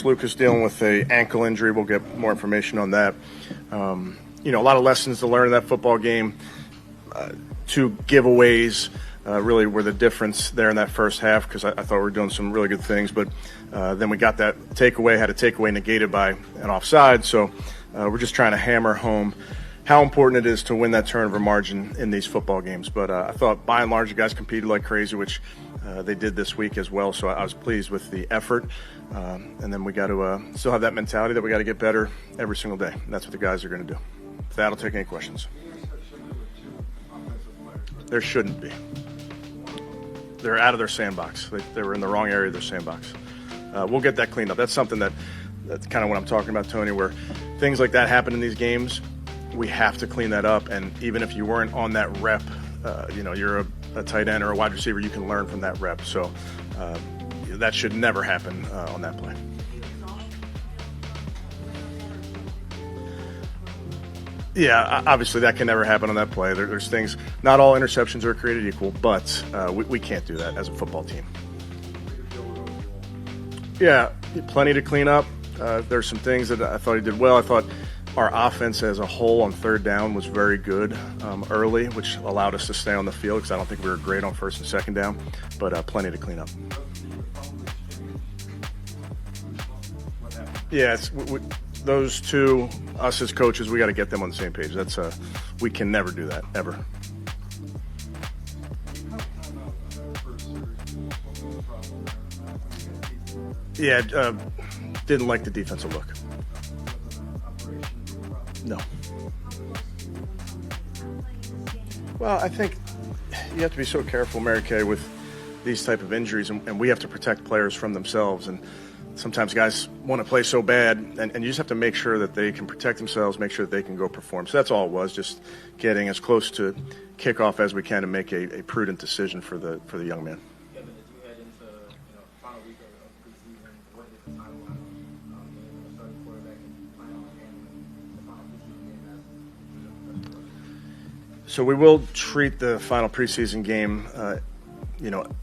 Lucas. Lucas dealing with a ankle injury. We'll get more information on that. A lot of lessons to learn in that football game. 2 giveaways really were the difference there in that first half, because I thought we were doing some really good things. But then we got that takeaway, had a takeaway negated by an offside. So we're just trying to hammer home how important it is to win that turnover margin in these football games. But I thought by and large the guys competed like crazy, which they did this week as well. So I was pleased with the effort. And then we got to still have that mentality that we got to get better every single day. And that's what the guys are going to do. With that, I'll take any questions. There shouldn't be. They're out of their sandbox. They were in the wrong area of their sandbox. We'll get that cleaned up. That's something that's kind of what I'm talking about, Tony, where things like that happen in these games. We have to clean that up. And even if you weren't on that rep, you're a tight end or a wide receiver, you can learn from that rep. So that should never happen on that play. Yeah, obviously that can never happen on that play. There's things, not all interceptions are created equal, but we can't do that as a football team. Yeah, plenty to clean up. There's some things that I thought he did well. I thought our offense as a whole on third down was very good early, which allowed us to stay on the field, because I don't think we were great on first and second down, but plenty to clean up. Yeah, those 2, us as coaches, we got to get them on the same page. That's we can never do that, ever. Yeah, didn't like the defensive look. No. Well, I think you have to be so careful, Mary Kay, with these type of injuries, and we have to protect players from themselves. And sometimes guys want to play so bad, and you just have to make sure that they can protect themselves, make sure that they can go perform. So that's all it was, just getting as close to kickoff as we can to make a prudent decision for the young man. So we will treat the final preseason game,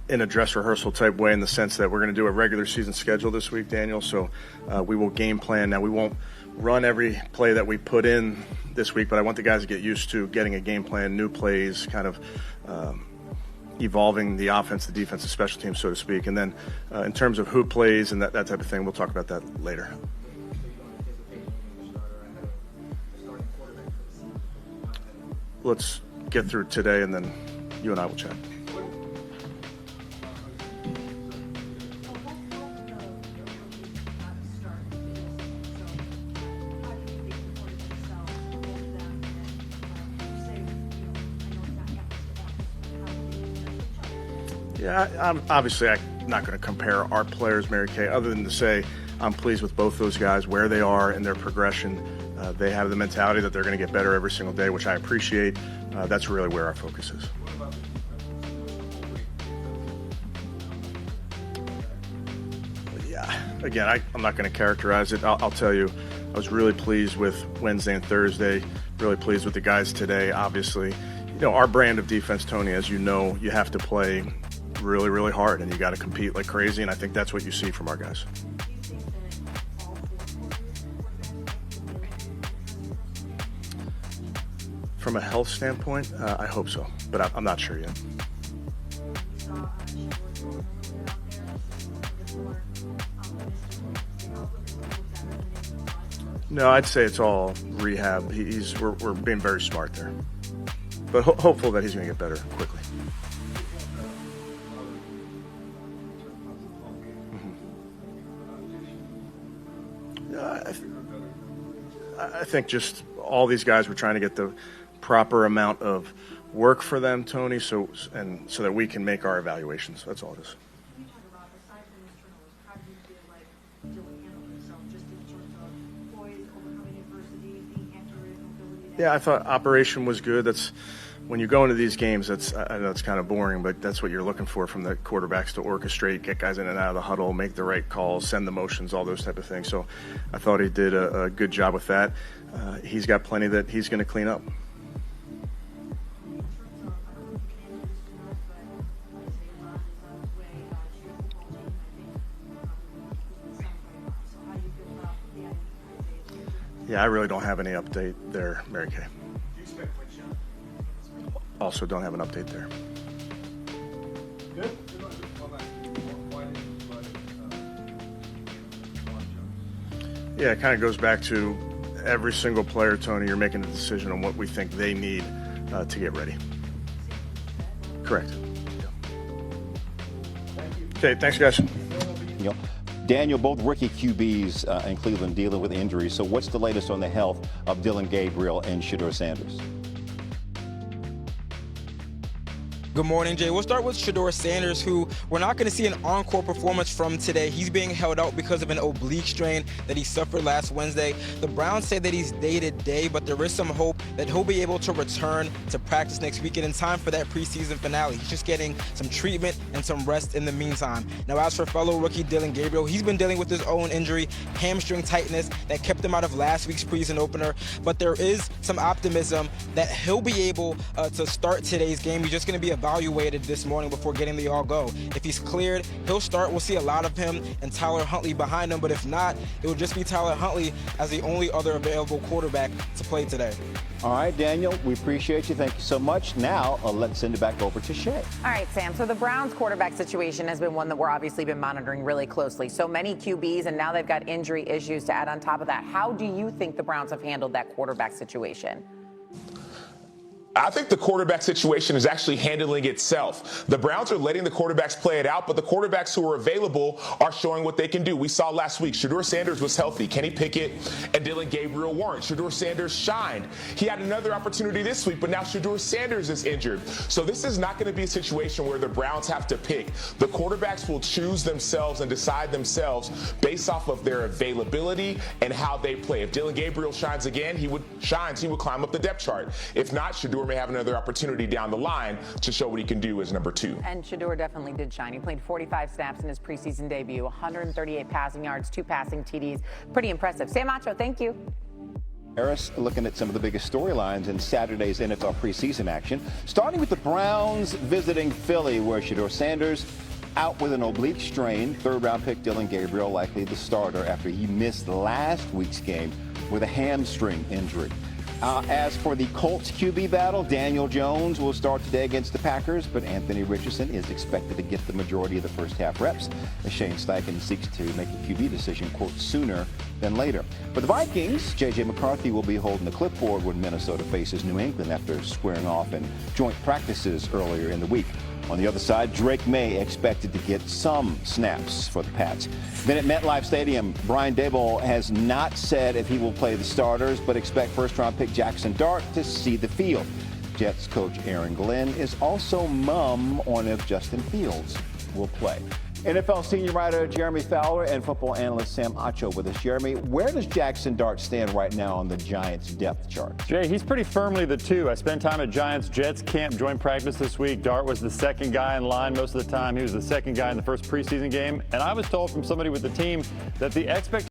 in a dress rehearsal type way, in the sense that we're going to do a regular season schedule this week, Daniel. So we will game plan. Now, we won't run every play that we put in this week, but I want the guys to get used to getting a game plan, new plays, kind of evolving the offense, the defense, the special teams, so to speak. And then in terms of who plays and that type of thing, we'll talk about that later. Let's get through today, and then you and I will chat. Yeah, I'm not going to compare our players, Mary Kay, other than to say I'm pleased with both those guys, where they are in their progression. They have the mentality that they're going to get better every single day, which I appreciate. That's really where our focus is. Yeah, again, I'm not going to characterize it. I'll tell you, I was really pleased with Wednesday and Thursday, really pleased with the guys today. Obviously, our brand of defense, Tony, as you know, you have to play really, really hard, and you got to compete like crazy, and I think that's what you see from our guys. From a health standpoint, I hope so, but I'm not sure yet. No, I'd say it's all rehab. We're being very smart there, but hopeful that he's going to get better quickly. I think just all these guys were trying to get the proper amount of work for them, Tony, so that we can make our evaluations. That's all it is. Yeah, I thought operation was good. That's when you go into these games, I know it's kind of boring, but that's what you're looking for from the quarterbacks, to orchestrate, get guys in and out of the huddle, make the right calls, send the motions, all those type of things. So I thought he did a good job with that. He's got plenty that he's going to clean up. Yeah, I really don't have any update there, Mary Kay. Also don't have an update there. Good. Yeah, it kind of goes back to every single player, Tony. You're making a decision on what we think they need to get ready. Correct. Okay, thanks, guys. Daniel, both rookie QBs in Cleveland dealing with injuries. So what's the latest on the health of Dillon Gabriel and Shedeur Sanders? Good morning, Jay. We'll start with Shedeur Sanders, who we're not going to see an encore performance from today. He's being held out because of an oblique strain that he suffered last Wednesday. The Browns say that he's day-to-day, but there is some hope that he'll be able to return to practice next weekend in time for that preseason finale. He's just getting some treatment and some rest in the meantime. Now, as for fellow rookie Dillon Gabriel, he's been dealing with his own injury, hamstring tightness, that kept him out of last week's preseason opener. But there is some optimism that he'll be able to start today's game. He's just going to be evaluated this morning before getting the all-go. If he's cleared, he'll start. We'll see a lot of him and Tyler Huntley behind him, but if not, it will just be Tyler Huntley as the only other available quarterback to play today. All right, Daniel, we appreciate you. Thank you so much. Now, let's send it back over to Shay. All right, Sam. So the Browns quarterback situation has been one that we're obviously been monitoring really closely. So many QBs, and now they've got injury issues to add on top of that. How do you think the Browns have handled that quarterback situation? I think the quarterback situation is actually handling itself. The Browns are letting the quarterbacks play it out, but the quarterbacks who are available are showing what they can do. We saw last week, Shedeur Sanders was healthy. Kenny Pickett and Dillon Gabriel weren't. Shedeur Sanders shined. He had another opportunity this week, but now Shedeur Sanders is injured. So this is not going to be a situation where the Browns have to pick. The quarterbacks will choose themselves and decide themselves based off of their availability and how they play. If Dillon Gabriel shines again, he would climb up the depth chart. If not, Shedeur may have another opportunity down the line to show what he can do as number 2. And Shedeur definitely did shine. He played 45 snaps in his preseason debut, 138 passing yards, 2 passing TDs. Pretty impressive. Sam Acho, thank you. Harris looking at some of the biggest storylines in Saturday's NFL preseason action, starting with the Browns visiting Philly, where Shedeur Sanders out with an oblique strain. Third-round pick Dillon Gabriel likely the starter after he missed last week's game with a hamstring injury. As for the Colts QB battle, Daniel Jones will start today against the Packers, but Anthony Richardson is expected to get the majority of the first half reps as Shane Steichen seeks to make a QB decision, quote, sooner than later. For the Vikings, J.J. McCarthy will be holding the clipboard when Minnesota faces New England after squaring off in joint practices earlier in the week. On the other side, Drake May expected to get some snaps for the Pats. Then at MetLife Stadium, Brian Daboll has not said if he will play the starters, but expect first-round pick Jackson Dart to see the field. Jets coach Aaron Glenn is also mum on if Justin Fields will play. NFL senior writer Jeremy Fowler and football analyst Sam Acho with us. Jeremy, where does Jackson Dart stand right now on the Giants' depth chart? Jay, he's pretty firmly the 2. I spent time at Giants-Jets camp, joint practice this week. Dart was the second guy in line most of the time. He was the second guy in the first preseason game. And I was told from somebody with the team that the expectation